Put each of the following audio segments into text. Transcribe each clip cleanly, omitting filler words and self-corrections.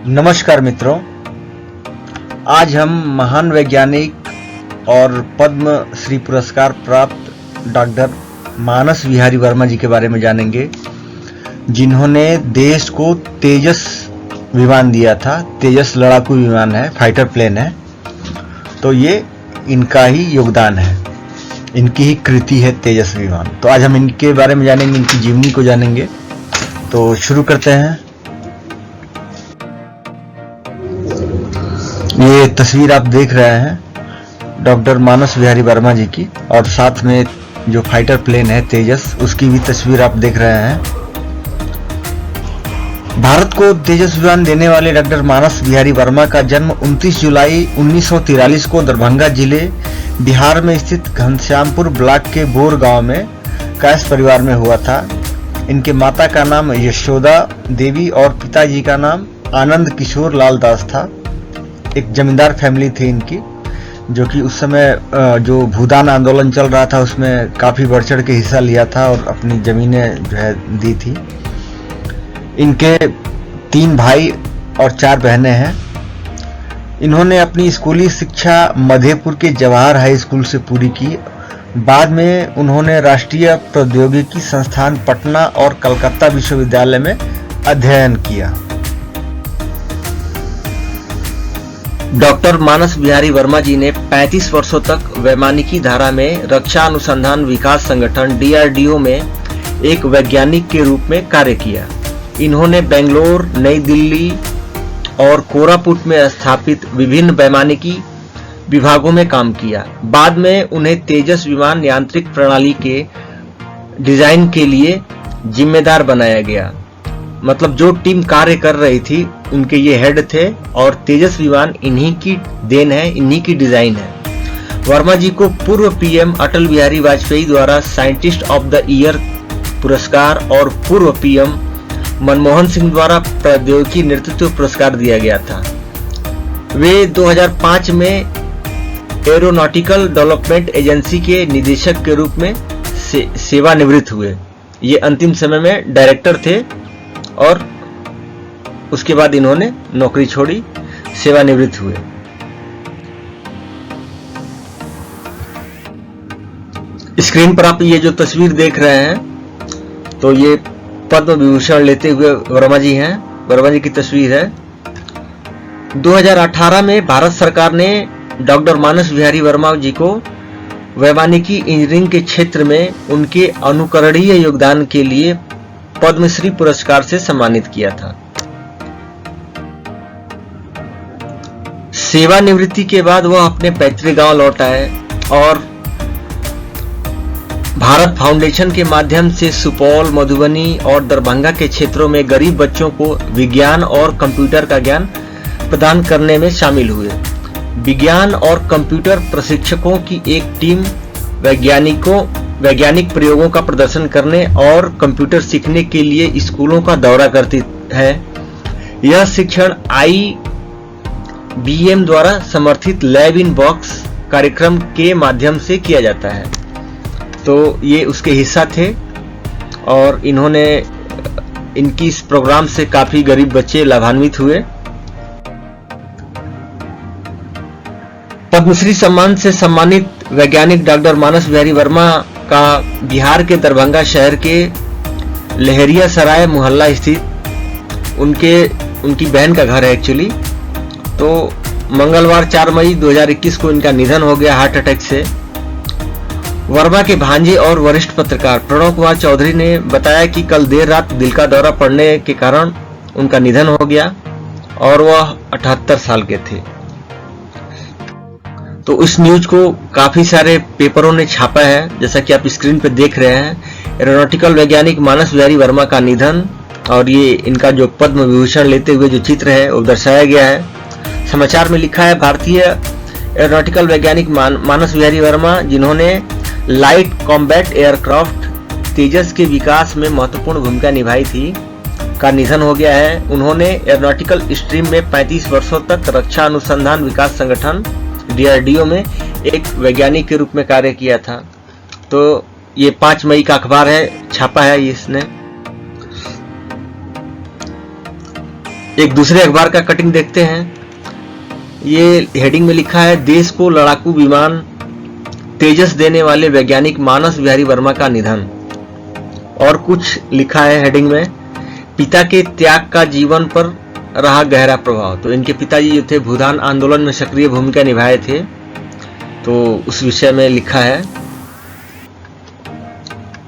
नमस्कार मित्रों, आज हम महान वैज्ञानिक और पद्म श्री पुरस्कार प्राप्त डॉक्टर मानस विहारी वर्मा जी के बारे में जानेंगे, जिन्होंने देश को तेजस विमान दिया था। तेजस लड़ाकू विमान है, फाइटर प्लेन है, तो ये इनका ही योगदान है, इनकी ही कृति है तेजस विमान। तो आज हम इनके बारे में जानेंगे, इनकी जीवनी को जानेंगे। तो शुरू करते हैं। ये तस्वीर आप देख रहे हैं डॉक्टर मानस विहारी वर्मा जी की, और साथ में जो फाइटर प्लेन है तेजस, उसकी भी तस्वीर आप देख रहे हैं। भारत को तेजस विमान देने वाले डॉक्टर मानस विहारी वर्मा का जन्म 29 जुलाई 1943 को दरभंगा जिले बिहार में स्थित घनश्यामपुर ब्लॉक के बोर गांव में कैश परिवार में हुआ था। इनके माता का नाम यशोदा देवी और पिताजी का नाम आनंद किशोर लाल दास था। एक जमींदार फैमिली थी इनकी, जो कि उस समय जो भूदान आंदोलन चल रहा था उसमें काफ़ी बढ़ चढ़ के हिस्सा लिया था और अपनी ज़मीनें जो है दी थी। इनके 3 भाई और 4 बहनें हैं। इन्होंने अपनी स्कूली शिक्षा मधेपुर के जवाहर हाई स्कूल से पूरी की। बाद में उन्होंने राष्ट्रीय प्रौद्योगिकी संस्थान पटना और कलकत्ता विश्वविद्यालय में अध्ययन किया। डॉक्टर मानस विहारी वर्मा जी ने 35 वर्षों तक वैमानिकी धारा में रक्षा अनुसंधान विकास संगठन DRDO में एक वैज्ञानिक के रूप में कार्य किया। इन्होंने बेंगलोर, नई दिल्ली और कोरापुट में स्थापित विभिन्न वैमानिकी विभागों में काम किया। बाद में उन्हें तेजस विमान यांत्रिक प्रणाली के डिजाइन के लिए जिम्मेदार बनाया गया। मतलब जो टीम कार्य कर रही थी उनके ये हेड थे, और तेजस विमान इन्हीं की देन है, इन्हीं की डिजाइन है। वर्मा जी को पूर्व PM अटल बिहारी वाजपेयी द्वारा साइंटिस्ट ऑफ द ईयर पुरस्कार और पूर्व PM मनमोहन सिंह द्वारा प्रौद्योगिकी नेतृत्व पुरस्कार दिया गया था। वे 2005 में एरोनॉटिकल डेवलपमेंट एजेंसी के निदेशक के रूप में सेवानिवृत्त हुए। ये अंतिम समय में डायरेक्टर थे और उसके बाद इन्होंने नौकरी छोड़ी, सेवानिवृत्त हुए। स्क्रीन पर आप ये जो तस्वीर देख रहे हैं, तो ये पद्म विभूषण लेते हुए वर्मा जी हैं। वर्मा जी की तस्वीर है। 2018 में भारत सरकार ने डॉक्टर मानस विहारी वर्मा जी को वैमानिकी इंजीनियरिंग के क्षेत्र में उनके अनुकरणीय योगदान के लिए पद्मश्री पुरस्कार से सम्मानित किया था। सेवानिवृत्ति के बाद वह अपने पैतृक गांव लौट आए और भारत फाउंडेशन के माध्यम से सुपौल, मधुबनी और दरभंगा के क्षेत्रों में गरीब बच्चों को विज्ञान और कंप्यूटर का ज्ञान प्रदान करने में शामिल हुए। विज्ञान और कंप्यूटर प्रशिक्षकों की एक टीम वैज्ञानिक प्रयोगों का प्रदर्शन करने और कंप्यूटर सीखने के लिए स्कूलों का दौरा करती है। यह शिक्षण IBM द्वारा समर्थित लैब इन बॉक्स कार्यक्रम के माध्यम से किया जाता है। तो ये उसके हिस्सा थे और इनकी इस प्रोग्राम से काफी गरीब बच्चे लाभान्वित हुए। पद्मश्री सम्मान से सम्मानित वैज्ञानिक डॉक्टर मानस विहारी वर्मा का बिहार के दरभंगा शहर के लहरिया सराय मोहल्ला स्थित उनकी बहन का घर है एक्चुअली। तो मंगलवार 4 मई 2021 को इनका निधन हो गया हार्ट अटैक से। वर्मा के भांजे और वरिष्ठ पत्रकार प्रणव कुमार चौधरी ने बताया कि कल देर रात दिल का दौरा पड़ने के कारण उनका निधन हो गया और वह 78 साल के थे। तो इस न्यूज को काफी सारे पेपरों ने छापा है, जैसा कि आप स्क्रीन पर देख रहे हैं। एरोनॉटिकल वैज्ञानिक मानस विहारी वर्मा का निधन और ये इनका जो पद्म विभूषण लेते हुए जो चित्र है वो दर्शाया गया है। समाचार में लिखा है, भारतीय एरोनॉटिकल वैज्ञानिक मानस विहारी वर्मा, जिन्होंने लाइट कॉम्बैट एयरक्राफ्ट तेजस के विकास में महत्वपूर्ण भूमिका निभाई थी, का निधन हो गया है। उन्होंने एरोनॉटिकल स्ट्रीम में 35 वर्षों तक रक्षा अनुसंधान विकास संगठन DRDO में एक वैज्ञानिक के रूप में कार्य किया था। तो ये 5 मई का अखबार है, छापा है इसने। एक दूसरे अखबार का कटिंग देखते हैं। ये हेडिंग में लिखा है, देश को लड़ाकू विमान तेजस देने वाले वैज्ञानिक मानस बिहारी वर्मा का निधन। और कुछ लिखा है हेडिंग में, पिता के त्याग का जीवन पर रहा गहरा प्रभाव। तो इनके पिताजी जो थे भूदान आंदोलन में सक्रिय भूमिका निभाए थे, तो उस विषय में लिखा है।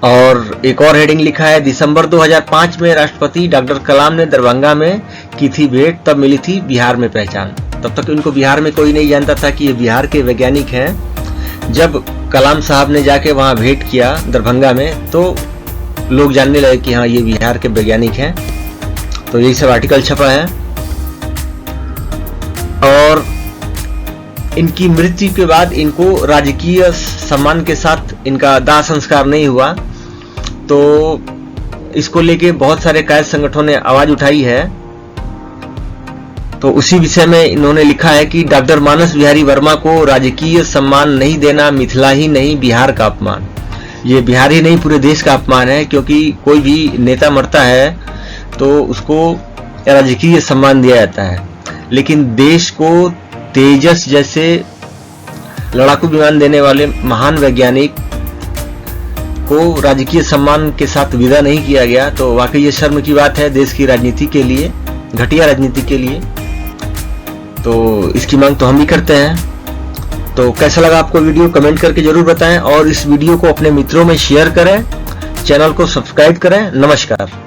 और एक और हेडिंग लिखा है, दिसंबर 2005 में राष्ट्रपति डॉक्टर कलाम ने दरभंगा में की थी भेंट, तब मिली थी बिहार में पहचान। तब तक इनको बिहार में कोई नहीं जानता था कि ये बिहार के वैज्ञानिक हैं। जब कलाम साहब ने जाके वहां भेंट किया दरभंगा में, तो लोग जानने लगे कि हाँ ये बिहार के वैज्ञानिक हैं। तो यही सब आर्टिकल छपा है। और इनकी मृत्यु के बाद इनको राजकीय सम्मान के साथ इनका दाह संस्कार नहीं हुआ, तो इसको लेके बहुत सारे कायद संगठनों ने आवाज उठाई है। तो उसी विषय में इन्होंने लिखा है कि डॉक्टर मानस बिहारी वर्मा को राजकीय सम्मान नहीं देना मिथिला ही नहीं बिहार का अपमान। ये बिहार ही नहीं पूरे देश का अपमान है, क्योंकि कोई भी नेता मरता है तो उसको राजकीय सम्मान दिया जाता है, लेकिन देश को तेजस जैसे लड़ाकू विमान देने वाले महान वैज्ञानिक को राजकीय सम्मान के साथ विदा नहीं किया गया। तो वाकई ये शर्म की बात है देश की राजनीति के लिए, घटिया राजनीति के लिए। तो इसकी मांग तो हम भी करते हैं। तो कैसा लगा आपको वीडियो, कमेंट करके जरूर बताएं और इस वीडियो को अपने मित्रों में शेयर करें, चैनल को सब्सक्राइब करें। नमस्कार।